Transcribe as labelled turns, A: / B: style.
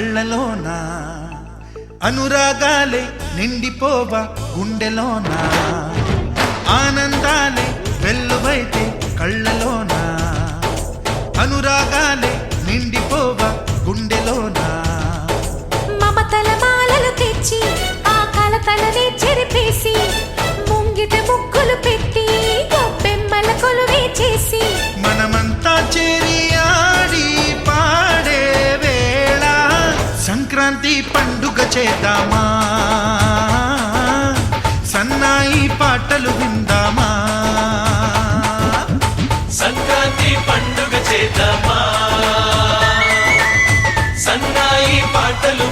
A: కళ్ళలోన అనురాగాలే నిండిపోవ గుండెలోన ఆనందాలే వెల్లువైతే కళ్ళలోన అనురాగాలే నిండిపోవ గుండెలోన
B: మమతల మాలలు తెచ్చి ఆ కలతలనే చెరిపేసి ముంగిట ముగ్గులు పెట్టి గొప్పెమ్మల కొలువే చేసి
A: మనమంతా చేరి ఆడి పాడే వేళ సంక్రాంతి పండుగ చేద్దామా సన్నాయి పాటలు విందామా
C: సంక్రాంతి పండుగ చేద్దామా సన్నాయి పాటలు